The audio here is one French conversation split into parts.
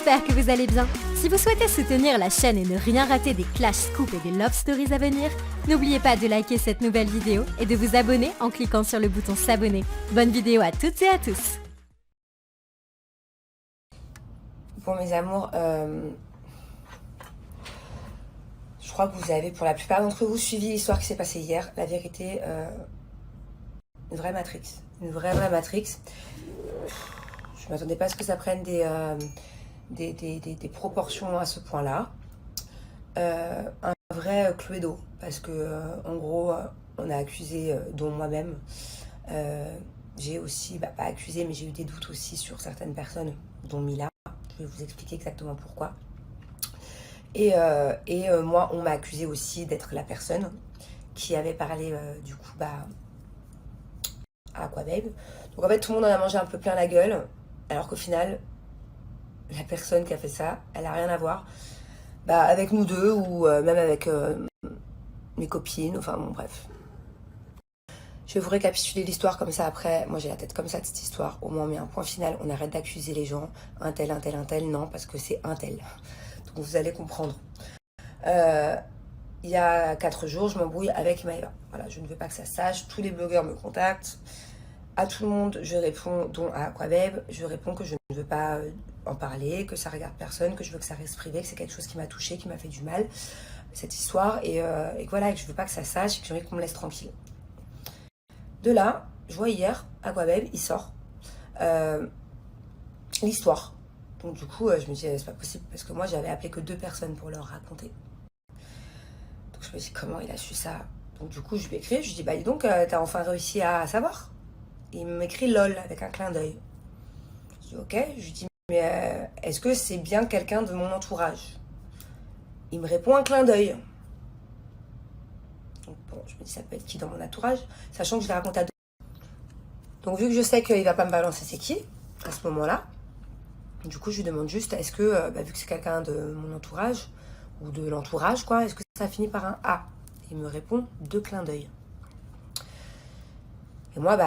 j'espère que vous allez bien. Si vous souhaitez soutenir la chaîne et ne rien rater des clash scoops et des love stories à venir, n'oubliez pas de liker cette nouvelle vidéo et de vous abonner en cliquant sur le bouton s'abonner. Bonne vidéo à toutes et à tous. Bon mes amours, je crois que vous avez pour la plupart d'entre vous suivi l'histoire qui s'est passée hier. La vérité, une vraie Matrix. Une vraie Matrix. Je m'attendais pas à ce que ça prenne des proportions à ce point-là. Un vrai Cluedo, parce que en gros, on a accusé, dont moi-même, j'ai aussi, pas accusé, mais j'ai eu des doutes aussi sur certaines personnes, dont Mila. Je vais vous expliquer exactement pourquoi. Et moi, on m'a accusé aussi d'être la personne qui avait parlé du coup à Aquababe. Donc en fait, tout le monde en a mangé un peu plein la gueule, alors qu'au final, la personne qui a fait ça, elle n'a rien à voir avec nous deux ou même avec mes copines, enfin bon, bref. Je vais vous récapituler l'histoire comme ça après. Moi, j'ai la tête comme ça de cette histoire. Au moins, on met un point final. On arrête d'accuser les gens. Un tel. Non, parce que c'est un tel. Donc, vous allez comprendre. Il y a 4 jours, je m'embrouille avec Maëva. Voilà, je ne veux pas que ça se sache. Tous les blogueurs me contactent. À tout le monde, je réponds, dont à Aquababe. Je réponds que je ne veux pas en parler, que ça regarde personne, que je veux que ça reste privé, que c'est quelque chose qui m'a touchée, qui m'a fait du mal, cette histoire. Et que voilà, que je ne veux pas que ça se sache, et que j'ai envie qu'on me laisse tranquille. De là, je vois hier, Aquababe, il sort l'histoire. Donc du coup, je me dis, c'est pas possible, parce que moi, j'avais appelé que 2 personnes pour leur raconter. Donc je me dis, comment il a su ça? Donc du coup, je lui écris, je lui dis, dis donc, t'as enfin réussi à savoir? Il m'écrit LOL, avec un clin d'œil. Je dis, ok. Je lui dis, mais est-ce que c'est bien quelqu'un de mon entourage? Il me répond un clin d'œil. Donc bon, je me dis, ça peut être qui dans mon entourage, sachant que je l'ai raconté à 2. Donc vu que je sais qu'il va pas me balancer c'est qui, à ce moment-là, du coup je lui demande juste, est-ce que, vu que c'est quelqu'un de mon entourage, ou de l'entourage quoi, est-ce que ça finit par un A? Il me répond 2 clins d'œil. Et moi,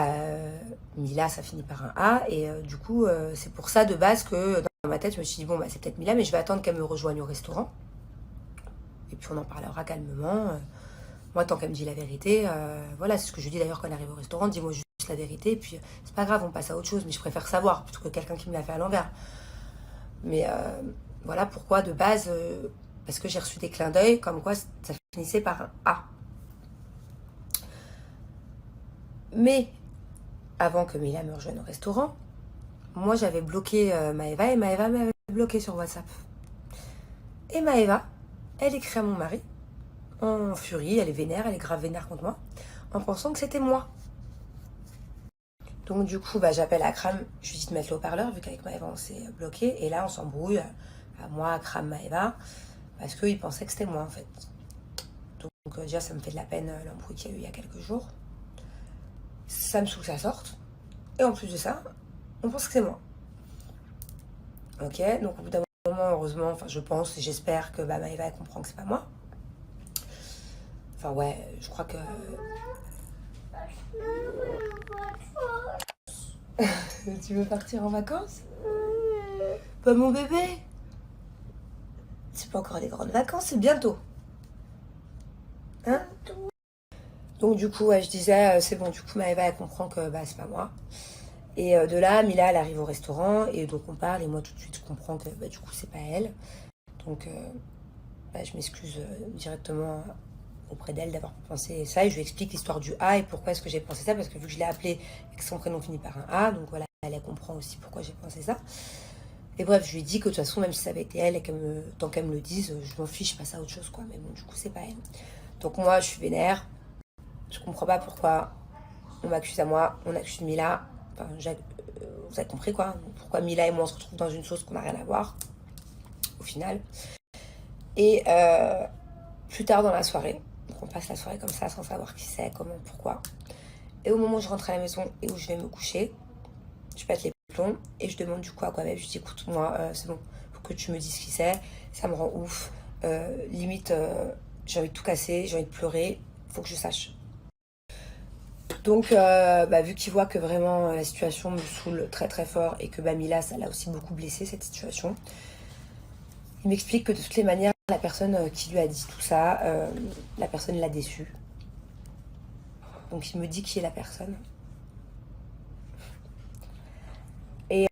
Mila, ça finit par un A, et du coup, c'est pour ça de base que dans ma tête, je me suis dit, bon, c'est peut-être Mila, mais je vais attendre qu'elle me rejoigne au restaurant. Et puis on en parlera calmement. Moi, tant qu'elle me dit la vérité, voilà, c'est ce que je dis d'ailleurs quand elle arrive au restaurant, dis-moi juste la vérité, et puis c'est pas grave, on passe à autre chose, mais je préfère savoir, plutôt que quelqu'un qui me l'a fait à l'envers. Mais voilà pourquoi, de base, parce que j'ai reçu des clins d'œil, comme quoi ça finissait par un A. Mais, avant que Mila me rejoigne au restaurant, moi j'avais bloqué Maëva, et Maëva m'avait bloqué sur WhatsApp. Et Maëva, elle écrit à mon mari, en furie, elle est vénère, elle est grave vénère contre moi, en pensant que c'était moi. Donc du coup, j'appelle Akram, je lui dis de mettre le haut-parleur, vu qu'avec Maëva on s'est bloqué, et là on s'embrouille, moi, Akram, Maëva, parce qu'il pensait que c'était moi en fait. Donc déjà ça me fait de la peine l'embrouille qu'il y a eu il y a quelques jours. Ça me saoule que ça sorte, et en plus de ça, on pense que c'est moi. Ok, donc au bout d'un moment, heureusement, je pense et j'espère que Maëva elle comprend que c'est pas moi. Enfin ouais, je crois que... Tu veux partir en vacances? Pas mon bébé. C'est pas encore des grandes vacances, c'est bientôt. Hein? Donc du coup, je disais, c'est bon, du coup Maëva elle comprend que c'est pas moi. Et de là, Mila elle arrive au restaurant, et donc on parle, et moi tout de suite je comprends que du coup c'est pas elle. Donc je m'excuse directement auprès d'elle d'avoir pensé ça, et je lui explique l'histoire du A et pourquoi est-ce que j'ai pensé ça, parce que vu que je l'ai appelée et que son prénom finit par un A, donc voilà, elle comprend aussi pourquoi j'ai pensé ça. Et bref, je lui ai dit que de toute façon, même si ça avait été elle, et tant qu'elle me le dise, je m'en fiche, je passe à autre chose quoi, mais bon, du coup c'est pas elle. Donc moi je suis vénère, je comprends pas pourquoi on m'accuse à moi, on accuse Mila, enfin vous avez compris quoi, pourquoi Mila et moi on se retrouve dans une chose qu'on n'a rien à voir au final. Et plus tard dans la soirée, donc on passe la soirée comme ça sans savoir qui c'est, comment, pourquoi. Et au moment où je rentre à la maison et où je vais me coucher, je pète les plombs et je demande du coup à Aquababe, je dis écoute moi c'est bon, faut que tu me dises qui c'est, ça me rend ouf, limite j'ai envie de tout casser, j'ai envie de pleurer, faut que je sache. Donc vu qu'il voit que vraiment la situation me saoule très très fort, et que Mila ça l'a aussi beaucoup blessé cette situation, Il m'explique que de toutes les manières, la personne qui lui a dit tout ça, la personne l'a déçu. Donc il me dit qui est la personne. Et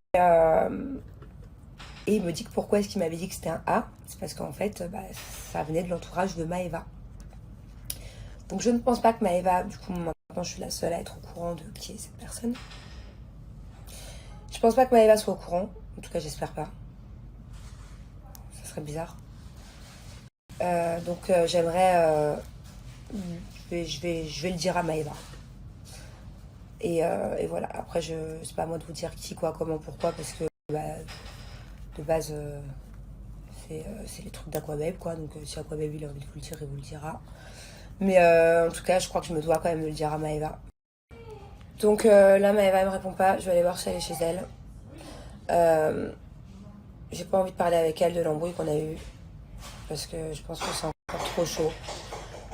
il me dit que pourquoi est-ce qu'il m'avait dit que c'était un A. C'est parce qu'en fait, ça venait de l'entourage de Maëva. Donc je ne pense pas que Maëva, du coup maintenant je suis la seule à être au courant de qui est cette personne. Je pense pas que Maëva soit au courant. En tout cas j'espère pas. Ça serait bizarre. Donc j'aimerais... je vais le dire à Maëva. Et voilà, après c'est pas à moi de vous dire qui, quoi, comment, pourquoi, parce que de base c'est les trucs d'Aquababe, quoi. Donc si Aquababe il a envie de vous le dire, il vous le dira. Mais en tout cas je crois que je me dois quand même de le dire à Maëva. Donc là Maëva elle me répond pas, je vais aller voir si elle est chez elle. J'ai pas envie de parler avec elle de l'embrouille qu'on a eu, parce que je pense que c'est encore trop chaud.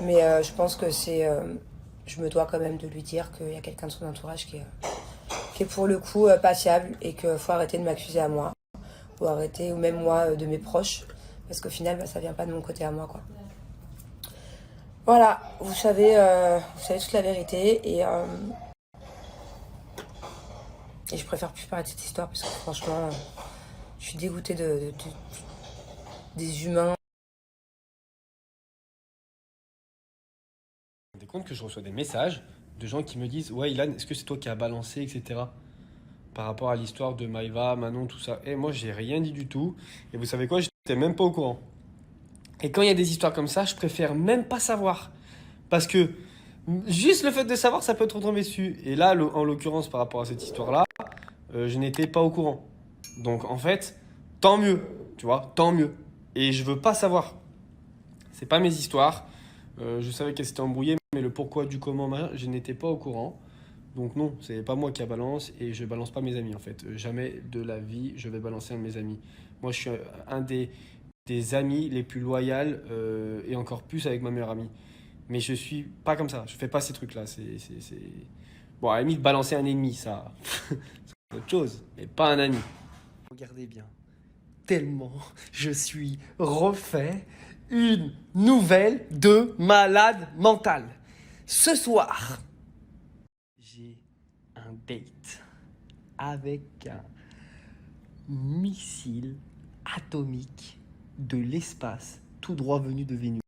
Mais je pense que je me dois quand même de lui dire qu'il y a quelqu'un de son entourage qui est pour le coup pas fiable, et qu'il faut arrêter de m'accuser à moi, ou même moi de mes proches, parce qu'au final ça vient pas de mon côté à moi, quoi. Voilà, vous savez toute la vérité, et je préfère plus parler de cette histoire, parce que franchement je suis dégoûtée des humains. Je me rends compte que je reçois des messages de gens qui me disent ouais Ilan, est-ce que c'est toi qui as balancé, etc. par rapport à l'histoire de Maëva, Manon, tout ça. Et moi j'ai rien dit du tout, et vous savez quoi, j'étais même pas au courant. Et quand il y a des histoires comme ça, je préfère même pas savoir, parce que juste le fait de savoir, ça peut te retomber dessus. Et là, en l'occurrence, par rapport à cette histoire-là, je n'étais pas au courant. Donc en fait, tant mieux, tu vois, tant mieux. Et je veux pas savoir. C'est pas mes histoires. Je savais qu'elle s'était embrouillée, mais le pourquoi du comment, je n'étais pas au courant. Donc non, c'est pas moi qui la balance, et je balance pas mes amis en fait. Jamais de la vie je vais balancer un de mes amis. Moi je suis un des amis les plus loyaux, et encore plus avec ma meilleure amie. Mais je suis pas comme ça, je fais pas ces trucs-là. Bon, à la limite, balancer un ennemi, ça, c'est autre chose, mais pas un ami. Regardez bien, tellement je suis refait, une nouvelle de malade mental. Ce soir, j'ai un date avec un missile atomique de l'espace tout droit venu de Vénus.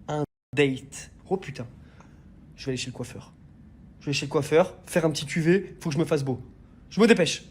Un date. Oh putain. Je vais aller chez le coiffeur. Faire un petit UV, faut que je me fasse beau. Je me dépêche.